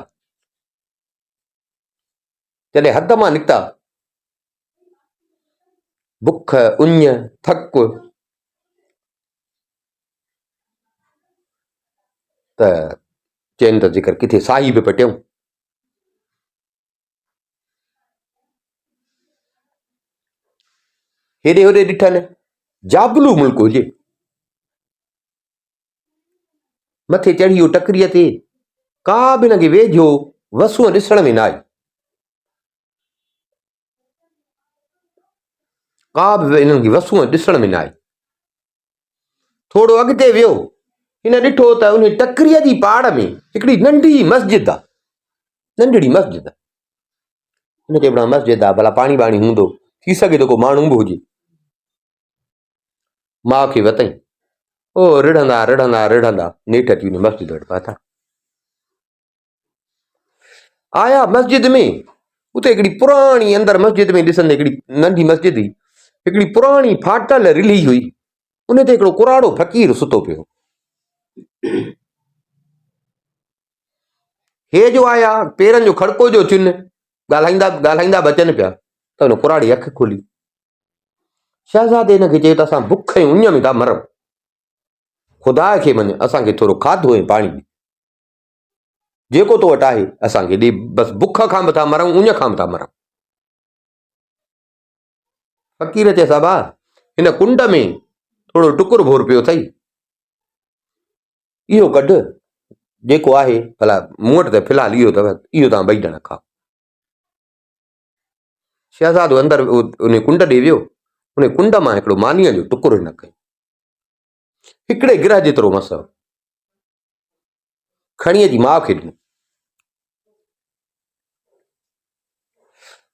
जॾहिं हद मां निकिता, बुख, उञ, थक, त चइनि त जेकर किथे साई बि पटियूं। हेॾे होॾे ॾिठनि, जाबलू मुल्क हुजे, मथे चढ़ी वियो टकरीअ ते, का बि हिनखे वेझो वसूं ॾिसण में न आई, का बि हिननि खे वसूं ॾिसण में न आई। थोरो अॻिते वियो, हिन ॾिठो त उन टकरीअ जी पाड़ में हिकिड़ी नंढी मस्जिद आहे, नंढड़ी मस्जिद। हिन चयो मस्जिद आहे, भला पाणी वाणी हूंदो, थी सघे थो को माण्हू बि हुजे। माउ खे वतई, ओ रिढ़ंदा रिढ़ंदा रिढ़ंदा नेठि अची वञी मस्जिद वटि पहुता। आया मस्जिद में, उते हिकिड़ी पुराणी अंदरि मस्जिद में ॾिसंदे हिकिड़ी नंढी मस्जिद हुई, हिकिड़ी पुराणी फाटल रिली हुई, उन ते हिकिड़ो कुराड़ो फ़क़ीर सुतो पियो। हे जो आया पेरनि जो खड़को जो चिन्ह, ॻाल्हाईंदा ॻाल्हाईंदा बचनि पिया त हुन कुराड़ी अखि खोली। शहज़ादे हिनखे चयो त असां बुख ऐं उञ में था मरूं, ख़ुदा खे मञ असांखे थोरो खाधो ऐं पाणी ॾे, जेको तो वटि आहे असांखे ॾे, बसि बुख खां बि था मरूं, उञ खां बि था मरूं। फ़क़ीर चए साबा हिन कुंड में थोरो टुकुर भोर पियो अथई, इहो कढ, जेको आहे भला मूं वटि त फ़िलहालु इहो अथव, इहो तव्हां 2 ॼणा खाओ। शहज़ादो अंदरि उन कुंड ॾे वियो, उन कुंड मां हिकिड़ो मानीअ जो टुकुर हिन कयो, हिकिड़े गिरह जेतिरो मस खणी अची माउ खे ॾिनो।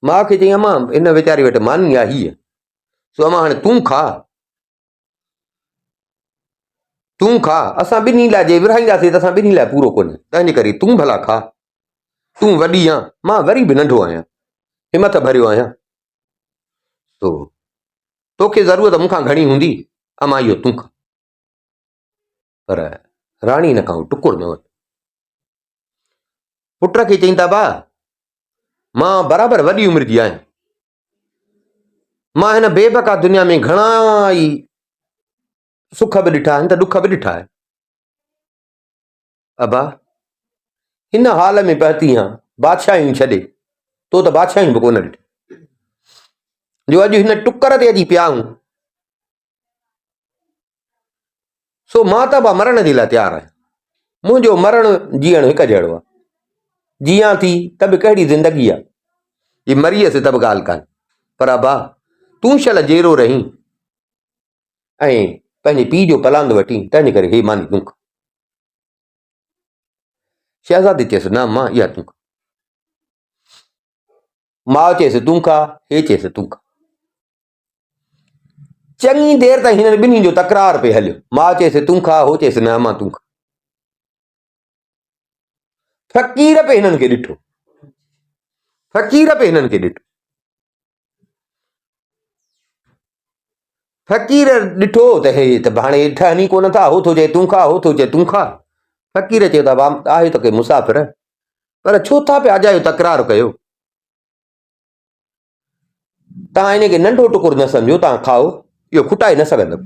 माउ खे चई अम्मा हिन वीचारी वटि मानी आहे हीअ, सो अम्मा हाणे तूं खा, तूं खा, असां ॿिन्ही लाइ जे विरहाईंदासीं त असां ॿिन्ही लाइ पूरो कोन्हे, तंहिंजे करे तूं भला खा, तूं वॾी आहीं, मां वरी बि नंढो आहियां, हिमत भरियो आहियां, तो तोखे ज़रूरत मूंखां घणी हूंदी, अम्मा इहो तूं खा। पर राणी हिन खां टुकुर न वरितो। पुट खे चईं था बा मां बराबरि वॾी उमिरि जी आहियां, मां हिन बेबका दुनिया में घणा ई सुख बि ॾिठा आहिनि त ॾुख बि ॾिठा आहिनि, अबा हिन हाल में पहुती आहियां, बादशाहियूं छॾे, तो त बादशाहियूं बि कोन ॾिठी, जो अॼु हिन टुकर ते अची पिया आहियूं, सो मां त बा मरण जे लाइ तयारु आहियां, मुंहिंजो मरण जीअण हिकु जहिड़ो आहे, जियां थी त बि कहिड़ी ज़िंदगी आहे, ये मरीअसि त बि ॻाल्हि कान्हे, पर अबा तूं शल जेरो रही ऐं पंहिंजे पीउ जो पलांद वठी, तंहिंजे करे हे मानी तूं खा। शहज़ादे चयसि न मां इहा तूं खा। माउ चयसि तूं खा, हे चयसि तूं खा। चङी देर ताईं हिननि ॿिन्ही जो तकरार पे हलियो। माउ चयसि तूं खा, हो चयसि न मां तूं खा। फ़क़ीर पे हिननि खे ॾिठो, फ़क़ीर पे हिननि खे ॾिठो। फ़क़ीर ॾिठो त हे त हाणे ठहनि ई कोन था, हो थो चए तूं खा, हो थो चए तूं खा। फ़क़ीर चयो त आहे त के मुसाफ़िर, पर छो था पिया अजायो तकरार कयो? तव्हां हिनखे नंढो टुकुर न सम्झो, तव्हां खाओ, इहो खुटाए न सघंदव।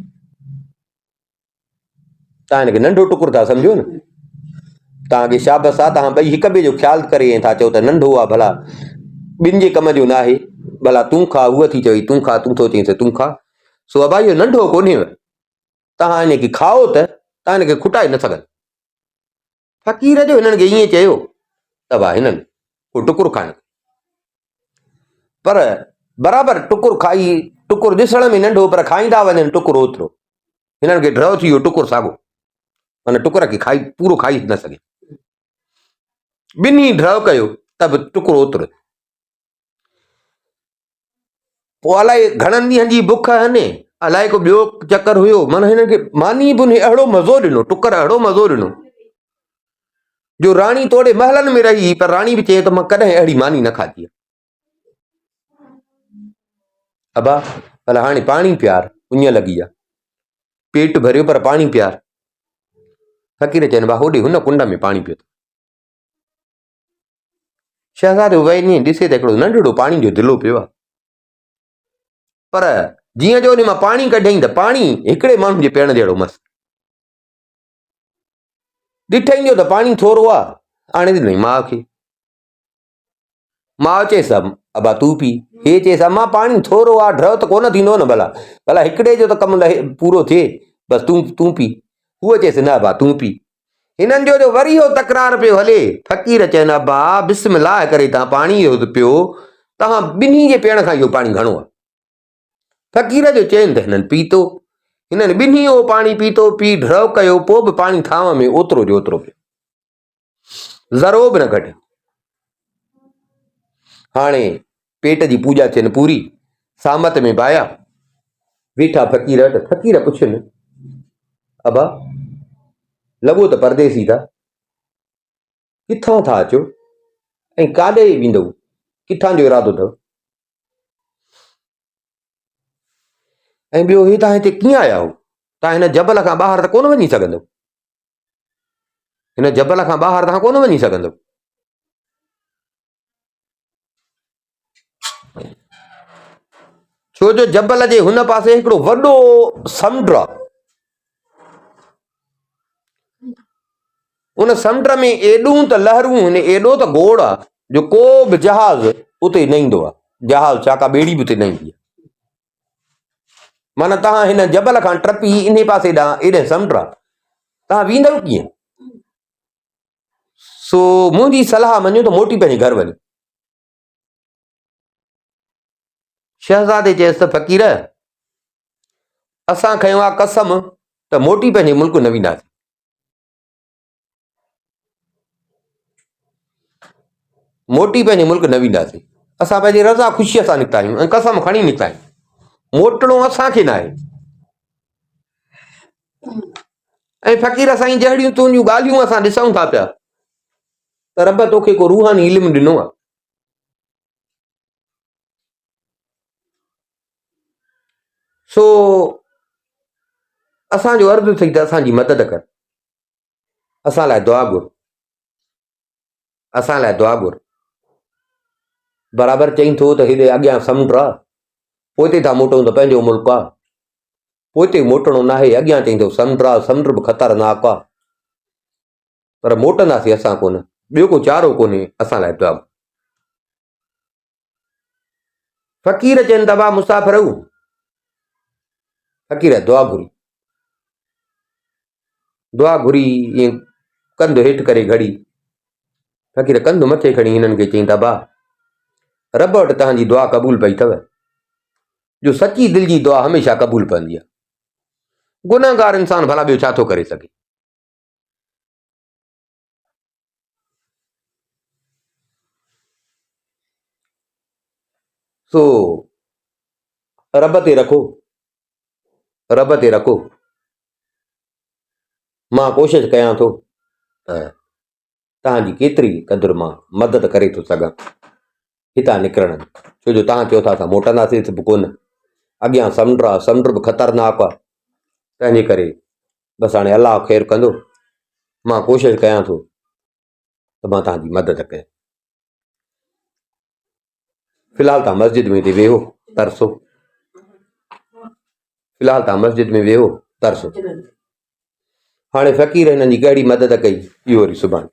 तव्हां हिनखे नंढो टुकुर था सम्झो न, तव्हांखे शाबस आहे, तव्हां ॿई हिक ॿिए जो ख़्यालु करे ऐं था चओ त नंढो आहे, भला ॿिनि जे कम जो न आहे, भला तूं खा, उहा थी चवई तूं खा, तूं थो चईं तूं खा। सो अबा इहो नंढो कोन्हेव, तव्हां हिनखे खाओ त तव्हां हिनखे खुटाए न सघंदा। फ़क़ीर जो हिननि खे ईअं चयो त भा हिननि को टुकुर खाइण, पर बराबरि टुकुर खाई, टुकुर ॾिसण में नंढो पर खाईंदा वञनि टुकुर ओतिरो। हिननि खे ड्रव थी वियो टुकुर साॻियो, माना टुकुर खे खाई पूरो खाई न सघे। ॿिन्ही ड्रव कयो त बि टुकुर ओतिरो। पोइ अलाए घणनि ॾींहंनि जी बुख हने, अलाए को ॿियो चकर हुयो, माना हिननि खे मानी बि अहिड़ो मज़ो ॾिनो, टुकर अहिड़ो मज़ो ॾिनो जो राणी तोड़े महलनि में रही, पर राणी बि चए त मां कॾहिं अहिड़ी मानी न खाधी आहे। अबा भला हाणे पाणी प्यार, उञ लॻी आहे, पेट भरियो पर पाणी प्यार। फ़क़ीर चवनि भाउ होॾे हुन कुंड में पाणी पियो। शहज़ादो वञी ॾिसे त हिकिड़ो नंढड़ो पाणी जो दिलो पियो आहे, पर जीअं जो उन मां पाणी कढियईं त पाणी हिकिड़े माण्हू जे पीअण जहिड़ो मस्तु। ॾिठईं जो त पाणी थोरो आहे, आणे ॾिनई माउ खे। माउ चयसि अबा तूं पी, हे चयसि अम्मा पाणी थोरो आहे, ड्रव त कोन थींदो न, भला भला हिकिड़े जो त कमु पूरो थिए, बसि तूं पी। उहो चयसि न अबा तूं पी। हिननि जो वरी इहो तकरार पियो हले। फ़क़ीर चवनि अबा बिस्मिल्लाह करे तव्हां पाणी इहो पियो, तव्हां ॿिन्ही जे पीअण खां इहो पाणी घणो आहे। फ़क़ीर जो चयनि त हिननि पीतो, हिननि ॿिन्ही उहो पाणी पीतो, पी ड्रव कयो, पोइ बि पाणी थांव में ओतिरो जो ओतिरो पियो, ज़रो बि न घटियो। हाणे पेट जी पूॼा थियनि पूरी, सामत में बाया वेठा फ़क़ीर वटि। फ़क़ीर पुछनि अबा लॻो त परदेसी था, किथां था अचो ऐं काॾे वेंदव, किथां जो इरादो अथव, ऐं ॿियो हे तव्हां हिते कीअं आया हो? तव्हां हिन जबल खां ॿाहिरि त कोन वञी सघंदव, हिन जबल खां ॿाहिरि तव्हां कोन वञी सघंदव। छो जो जबल जे हुन पासे हिकिड़ो वॾो समुंड आहे, उन समुंड में एॾूं त लहरूं, एॾो त गोड़ आहे जो को बि जहाज़ उते न ईंदो आहे, जहाज़ छा का ॿेड़ी बि उते न ईंदी आहे। माना तव्हां हिन जबल खां टपी इन पासे ॾांहुं एॾे समुंड आहे, तव्हां वेंदव कीअं? सो मुंहिंजी सलाह मञो त मोटी पंहिंजे घर वञो। शहज़ादे चयसि त फ़क़ीर असां खयों आहे कसम त मोटी पंहिंजे मुल्क न वेंदासीं। मोटी पंहिंजे मुल्क न वेंदासीं, असां पंहिंजी रज़ा ख़ुशीअ सां निकिता आहियूं ऐं कसम खणी निकिता आहियूं, मोटणो असांखे न आहे। ऐं फ़क़ीर साईं जहिड़ियूं तुंहिंजूं ॻाल्हियूं असां ॾिसूं था पिया त रब तोखे को रूहानी इल्मु ॾिनो आहे। सो असांजो अर्ज़ु अथई त असांजी मदद कर, असां लाइ दुआ घुर, असां लाइ दुआ घुर। बराबरि चई थो त हेॾे अॻियां समुंड आहे, पोइ हिते था मोटूं त पंहिंजो मुल्क आहे, पोइ हिते मोटणो न आहे। अॻियां चई थो समुंड आहे, समुंड बि ख़तरनाक आहे, पर मोटंदासीं असां कोन, ॿियो को चारो कोन्हे, असां लाइ दुआ। फ़क़ीर चवनि त भाउ मुसाफ़िर, फ़क़ीर दुआ घुरी, दुआ घुरी ईअं कंधु हेठि करे घड़ी फ़क़ीर कंधु मथे खणी हिननि खे चई त भाउ रब वटि तव्हांजी दुआ क़बूल पई अथव, जो सची दिल जी दुआ हमेशा क़बूल पवंदी आहे। गुनाहगार इंसान भला ॿियो छा थो करे सघे। सो रब ते रखो, रब ते रखो। मां कोशिशि कयां थो त तव्हांजी केतिरी क़दुरु मां मदद करे थो सघां हितां निकिरण में। छो जो तव्हां चओ था असां मोटंदासीं बि कोन, अॻियां समुंड आहे, समुंड बि ख़तरनाक आहे। तंहिंजे करे बसि हाणे अलाह ख़ैरु कंदो। मां कोशिशि कयां थो त मां तव्हांजी मदद कयां। फ़िलहालु तव्हां मस्जिद में वेहो तरसो, फ़िलहालु तव्हां मस्जिद में वेहो तरसो। हाणे फ़क़ीर हिननि जी कहिड़ी मदद कई इहो वरी सुभाणे।